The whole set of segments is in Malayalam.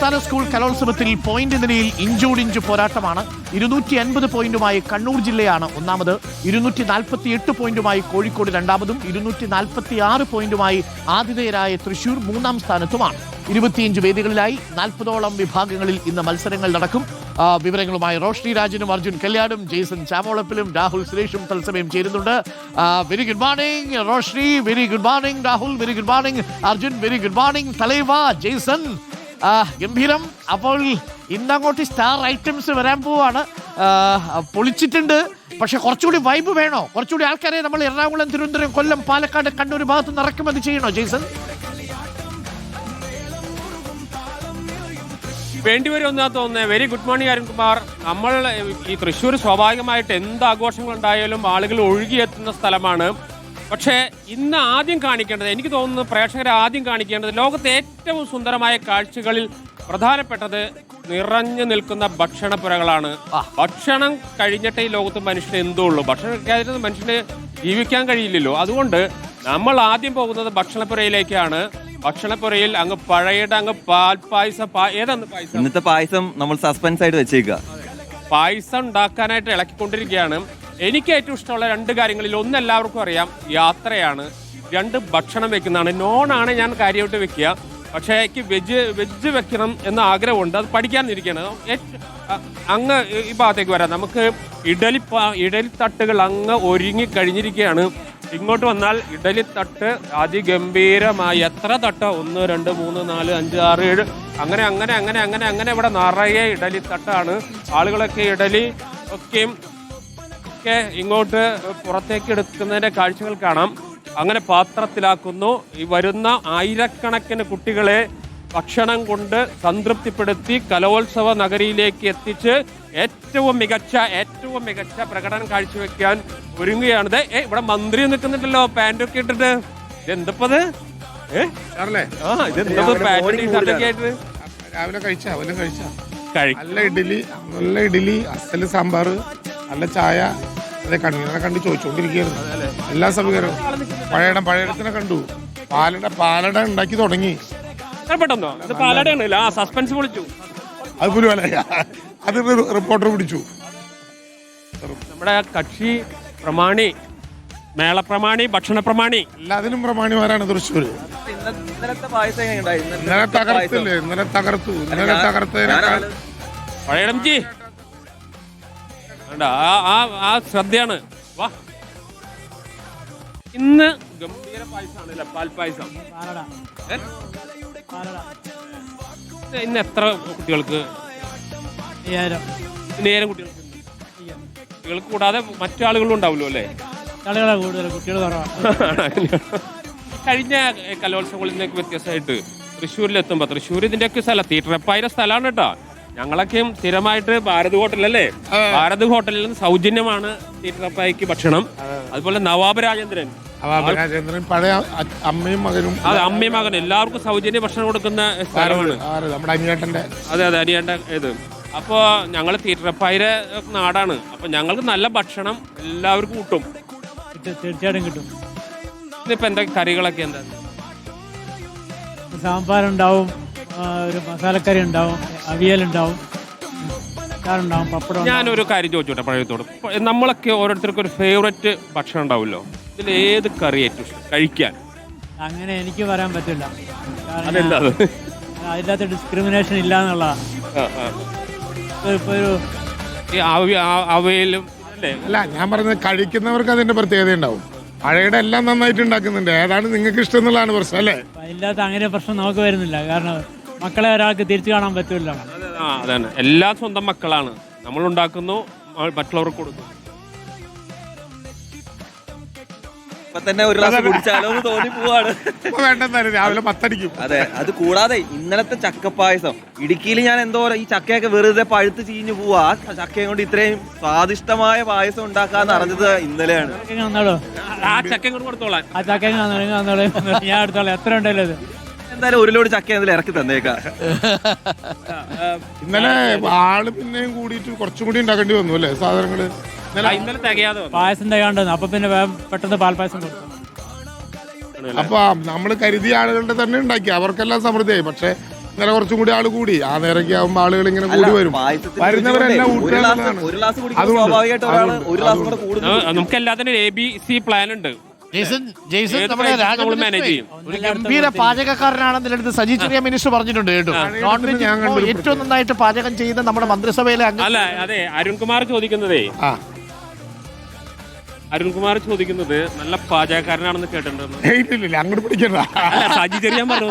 സംസ്ഥാന സ്കൂൾ കലോത്സവത്തിൽ പോയിന്റ് നിലയിൽ ഇഞ്ചോടിഞ്ച് പോരാട്ടമാണ്. 250 പോയിന്റുമായി കണ്ണൂർ ജില്ലയാണ് ഒന്നാമത്. 248 പോയിന്റുമായി കോഴിക്കോട് രണ്ടാമതും 246 പോയിന്റുമായി ആതിഥേയരായ തൃശൂർ മൂന്നാം സ്ഥാനത്തുമാണ്. 25 വേദികളിലായി 40ഓളം വിഭാഗങ്ങളിൽ ഇന്ന് മത്സരങ്ങൾ നടക്കും. വിവരങ്ങളുമായി റോഷ്നി രാജനും അർജുൻ കല്യാണും ജെയ്സൺ ചാമോളപ്പിലും രാഹുൽ സുരേഷും തത്സമയം ചേരുന്നുണ്ട്. Very good morning Roshni, very good morning Rahul, very good morning Arjun, very good morning തലൈവ ജെയ്സൺ. ഗംഭീരം. അപ്പോൾ ഇന്നങ്ങോട്ട് സ്റ്റാർ ഐറ്റംസ് വരാൻ പോവാണ്. പൊളിച്ചിട്ടുണ്ട്. പക്ഷെ കുറച്ചുകൂടി വൈബ് വേണോ? കുറച്ചുകൂടി ആൾക്കാരെ നമ്മൾ എറണാകുളം, തിരുവനന്തപുരം, കൊല്ലം, പാലക്കാട്, കണ്ണൂർ ഭാഗത്ത് നിന്ന് ഇറക്കുമതി ചെയ്യണോ ജെയ്സൺ? വേണ്ടിവരും എന്നാ തോന്നുന്നത്. Very good morning Arunkumar. നമ്മൾ ഈ തൃശ്ശൂർ സ്വാഭാവികമായിട്ട് എന്ത് ആഘോഷങ്ങളുണ്ടായാലും ആളുകൾ ഒഴുകിയെത്തുന്ന സ്ഥലമാണ്. പക്ഷേ ഇന്ന് ആദ്യം കാണിക്കേണ്ടത്, എനിക്ക് തോന്നുന്നു പ്രേക്ഷകരെ ആദ്യം കാണിക്കേണ്ടത്, ലോകത്തെ ഏറ്റവും സുന്ദരമായ കാഴ്ചകളിൽ പ്രധാനപ്പെട്ടത് നിറഞ്ഞു നിൽക്കുന്ന ഭക്ഷണപ്പുരകളാണ്. ഭക്ഷണം കഴിഞ്ഞിട്ടേ ഈ ലോകത്ത് മനുഷ്യന് എന്തോ ഉള്ളൂ. ഭക്ഷണം കഴിക്കാതെ മനുഷ്യന് ജീവിക്കാൻ കഴിയില്ലല്ലോ. അതുകൊണ്ട് നമ്മൾ ആദ്യം പോകുന്നത് ഭക്ഷണപ്പുരയിലേക്കാണ്. ഭക്ഷണപ്പുരയിൽ അങ്ങ് പഴയുടെ അങ്ങ് പാൽപ്പായസം, ഏതാണ് പായസം? ഇന്നത്തെ പായസം നമ്മൾ സസ്പെൻസ് ആയിട്ട് വെച്ചേക്കുക. പായസം ഉണ്ടാക്കാനായിട്ട് ഇളക്കിക്കൊണ്ടിരിക്കുകയാണ്. എനിക്ക് ഏറ്റവും ഇഷ്ടമുള്ള 2 കാര്യങ്ങളിൽ ഒന്ന് എല്ലാവർക്കും അറിയാം, യാത്രയാണ്. 2 ഭക്ഷണം വെക്കുന്നതാണ്. നോണാണ് ഞാൻ കാര്യമായിട്ട് വെക്കുക. പക്ഷേ എനിക്ക് വെജ് വെക്കണം എന്ന ആഗ്രഹമുണ്ട്. അത് പഠിക്കാനിരിക്കുകയാണ്. അങ്ങ് ഈ ഭാഗത്തേക്ക് വരാം. നമുക്ക് ഇഡലിത്തട്ടുകൾ അങ്ങ് ഒരുങ്ങി കഴിഞ്ഞിരിക്കുകയാണ്. ഇങ്ങോട്ട് വന്നാൽ ഇഡലിത്തട്ട് അതിഗംഭീരമായി എത്ര തട്ട് 1 2 3 4 5 6 7 അങ്ങനെ അങ്ങനെ അങ്ങനെ അങ്ങനെ അങ്ങനെ ഇവിടെ നിറയെ ഇഡലിത്തട്ടാണ്. ആളുകളൊക്കെ ഇഡലി ഒക്കെ ഇങ്ങോട്ട് പുറത്തേക്ക് എടുക്കുന്നതിൻ്റെ കാഴ്ചകൾ കാണാം. അങ്ങനെ പാത്രത്തിലാക്കുന്നു. ഈ വരുന്ന ആയിരക്കണക്കിന് കുട്ടികളെ ഭക്ഷണം കൊണ്ട് സംതൃപ്തിപ്പെടുത്തി കലോത്സവ നഗരിയിലേക്ക് എത്തിച്ച് ഏറ്റവും മികച്ച പ്രകടനം കാഴ്ചവെക്കാൻ ഒരുങ്ങുകയാണിത്. ഇവിടെ മന്ത്രി നിൽക്കുന്നുണ്ടല്ലോ, പാൻറ്റൊക്കെ ഇട്ടിട്ട്. ഇതെന്തപ്പത്? രാവിലെ നല്ല ഇഡലി, അസല് സാമ്പാർ, നല്ല ചായ. അതെ, കണ്ണീരെ കണ്ട് ചോദിച്ചുകൊണ്ടിരിക്കുകയായിരുന്നു. എല്ലാ സമീകരണവും പഴയടത്തിനെ കണ്ടു. പാലട ഉണ്ടാക്കി തുടങ്ങി. സസ്പെൻസ് പൊളിച്ചു. അത് പോലും അത് റിപ്പോർട്ടർ പിടിച്ചു. നമ്മുടെ കക്ഷി പ്രമാണി, മേളപ്രമാണി, ഭക്ഷണ പ്രമാണി, എല്ലാത്തിനും പ്രമാണിമാരാണ് തൃശ്ശൂര്. ഇന്നലെ തകർത്തു. പഴയടംജി ആ ശ്രദ്ധയാണ്. വാ, ഇന്ന് ഗംഭീര പായസമാണ്, പാൽപ്പായസം. ഇന്ന് എത്ര കുട്ടികൾക്ക്? 1000 കുട്ടികൾക്ക് കൂടാതെ മറ്റു ആളുകളും ഉണ്ടാവുമല്ലോ അല്ലേ? കഴിഞ്ഞ കലോത്സവങ്ങളിൽ നിന്നൊക്കെ വ്യത്യാസമായിട്ട് തൃശ്ശൂരിലെത്തുമ്പോൾ, തൃശ്ശൂർ ഇതിൻ്റെയൊക്കെ സ്ഥലം തീട്ടറപ്പായ സ്ഥലമാണ് കേട്ടോ. ഞങ്ങളൊക്കെയും സ്ഥിരമായിട്ട് ഭാരത് ഹോട്ടലല്ലേ, ഭാരത് ഹോട്ടലിൽ നിന്ന് സൗജന്യമാണ് തീട്ടറപ്പായ്ക്ക് ഭക്ഷണം. അതുപോലെ നവാബ് രാജേന്ദ്രൻ പഴയ അമ്മയും മകനും, അതെ, അമ്മയും മകനും എല്ലാവർക്കും സൗജന്യ ഭക്ഷണം കൊടുക്കുന്ന സ്ഥലമാണ്. നമ്മുടെ അനിയേട്ടന്റെ. അതെ അനിയേട്ടൻ ഇത്. അപ്പോൾ ഞങ്ങൾ തീട്ടറപ്പായുടെ നാടാണ്. അപ്പോൾ ഞങ്ങൾക്ക് നല്ല ഭക്ഷണം എല്ലാവർക്കും കിട്ടും. തീർച്ചയായിട്ടും കിട്ടും. ഇതിപ്പോൾ എന്താ കറികളൊക്കെ? എന്താ? സാമ്പാറുണ്ടാവും, ഒരു മസാലക്കറി ഉണ്ടാവും, അവിയലുണ്ടാവും, ഉണ്ടാവും, പപ്പടം. ഞാനൊരു കാര്യം ചോദിച്ചോട്ടെ പഴയത്തോട്. നമ്മളൊക്കെ ഓരോരുത്തർക്കും ഒരു ഫേവറേറ്റ് ഭക്ഷണം ഉണ്ടാവുമല്ലോ. ഇതിൽ ഏത് കറി ഏറ്റവും ഇഷ്ടം കഴിക്കാൻ? അങ്ങനെ എനിക്ക് പറയാൻ പറ്റില്ല. അതെന്താ? അതിനകത്ത് ഡിസ്ക്രിമിനേഷൻ ഇല്ല എന്നുള്ളതാണ്. ഇപ്പൊ ഒരു അവയിലും അല്ല, ഞാൻ പറഞ്ഞത് കഴിക്കുന്നവർക്ക് അതിന്റെ പ്രത്യേകത ഉണ്ടാവും. പഴയുടെ എല്ലാം നന്നായിട്ട് ഉണ്ടാക്കുന്നുണ്ട്. ഏതാണ് നിങ്ങൾക്ക് ഇഷ്ടം എന്നുള്ളതാണ് പ്രശ്നം അല്ലേ? അതില്ലാത്ത അങ്ങനെ പ്രശ്നം നമുക്ക് വരുന്നില്ല. കാരണം മക്കളെ ഒരാൾക്ക് തിരിച്ചു കാണാൻ പറ്റില്ല. അതാണ്, എല്ലാം സ്വന്തം മക്കളാണ്. നമ്മൾ ഉണ്ടാക്കുന്നു, മറ്റുള്ളവർക്ക് കൊടുക്കുന്നു. ഇപ്പൊ തന്നെ ഒരു ഗ്ലാസ് കുടിച്ചാലോ എന്ന് തോന്നി പോവാണ്. രാവിലെ 10 അതെ, അത് കൂടാതെ ഇന്നലത്തെ ചക്കപ്പായസം ഇടുക്കിയിൽ ഞാൻ എന്തോ ഈ ചക്കയൊക്കെ വെറുതെ പഴുത്ത് ചീഞ്ഞു പോവാ. ആ ചക്കയും കൊണ്ട് ഇത്രയും സ്വാദിഷ്ടമായ പായസം ഉണ്ടാക്കാന്ന് അറിഞ്ഞത് ഇന്നലെയാണ്. ആ ചക്ക കൊടുത്തോളാം. ആ ചക്ക ഞാൻ എടുത്തോളാം. എത്ര ഉണ്ടല്ലോ ഇത്. എന്തായാലും 1 ലോഡ് ചക്ക എന്തെങ്കിലും ഇറക്കി തന്നേക്കാം. ഇന്നലെ ആള് പിന്നെയും കൂടിയിട്ട് കുറച്ചും കൂടി ഉണ്ടാക്കേണ്ടി വന്നു അല്ലേ സാധനങ്ങള്. ഇന്നലെ തികയാതെ പായസം തികയാണ്ട് അപ്പൊ പിന്നെ പെട്ടെന്ന് പാൽപ്പായസം കൊടുത്തു. അപ്പൊ നമ്മള് കരുതിയ ആളുകളുടെ തന്നെ ഉണ്ടാക്കി, അവർക്കെല്ലാം സമൃദ്ധിയായി. പക്ഷെ ഇന്നലെ കുറച്ചും കൂടി ആള് കൂടി ആ നേരൊക്കെ ആവുമ്പോ ആളുകൾ ഇങ്ങനെ അല്ല, കൂടി വരും പായസത്തിന് വരുന്നവരെല്ലാം ഒരു ഊട്ടുക ഗ്ലാസ് എന്നുള്ളതാണ്. കുടിക്കുമ്പോൾ അതുകൊണ്ട് സ്വാഭാവികമായിട്ട് ഒരാൾ ഒരു ഗ്ലാസ് കൂടെ അതുകൊണ്ട് കൂടുതൽ നമുക്ക് എല്ലാത്തിനും ABC പ്ലാൻ ഉണ്ട്. ജെയ്സൺ ഏത് നമ്മുടെ price രാജ നമ്മൾ manage ചെയ്യും. ഒരു ഗംഭീര പാചകക്കാരനാണെന്നിടത്ത് സജി ചെറിയ മിനിസ്റ്റർ പറഞ്ഞിട്ടുണ്ട് കേട്ടോ. നോൺ വെജ് ഞാൻ കണ്ടൊരു ഏറ്റവും നന്നായിട്ട് പാചകം ചെയ്യുന്ന നമ്മുടെ മന്ത്രിസഭയിലെ അംഗം അല്ല അതെ അരുൺകുമാർ ചോദിക്കുന്നതേ ആ അരുൺകുമാർ ചോദിക്കുന്നത് നല്ല പാചകക്കാരനാണെന്ന് കേട്ടിട്ടുണ്ടെന്ന്. ഇല്ല അങ്ങോട്ട് പിടിക്കണ്ട. അല്ല സജി ചെറിയാൻ പറഞ്ഞു.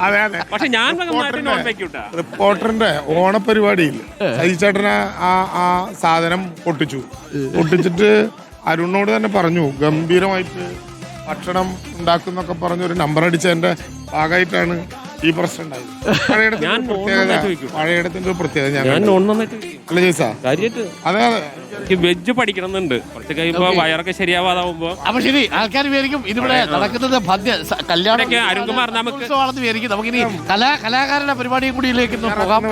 അതെ അതെ പക്ഷെ ഞാൻ നന്നായിട്ട് നോൺ വെക്കൂട്ടാ. റിപ്പോർട്ടറിന്റെ ഓണപരിപാടിയിൽ സജിച്ചേട്ടന് ആ സാധനം പൊട്ടിച്ചിട്ട് അരുണിനോട് തന്നെ പറഞ്ഞു ഗംഭീരമായിട്ട് ഭക്ഷണം ഉണ്ടാക്കുന്നൊക്കെ പറഞ്ഞൊരു നമ്പർ അടിച്ചതിന്റെ ഭാഗമായിട്ടാണ് ഈ പ്രശ്നം ഉണ്ടായത്. പഴയടത്തിന്റെ ഒരു പ്രത്യേകത ഞാൻ നോൺ നന്നായിട്ട് വെക്കും. അല്ല ജയ്സാ കാര്യമായിട്ട് അതെ അതെ എനിക്ക് വെജ് പഠിക്കണമെന്നുണ്ട്. കുറച്ച് കഴിയുമ്പോ വയറൊക്കെ ശരിയാവാതാവുമ്പോ അപ്പൊ ശരി ആൾക്കാർ വിചാരിക്കും ഇതിവിടെ നടക്കുന്നത് കല്യാണം അരുൺകുമാർ നമുക്ക് ഉത്സവമാണെന്ന് വിചാരിക്കും. നമുക്കിനി കലാകാരുടെ പരിപാടിയും കൂടിയിലേക്ക് പോകാം.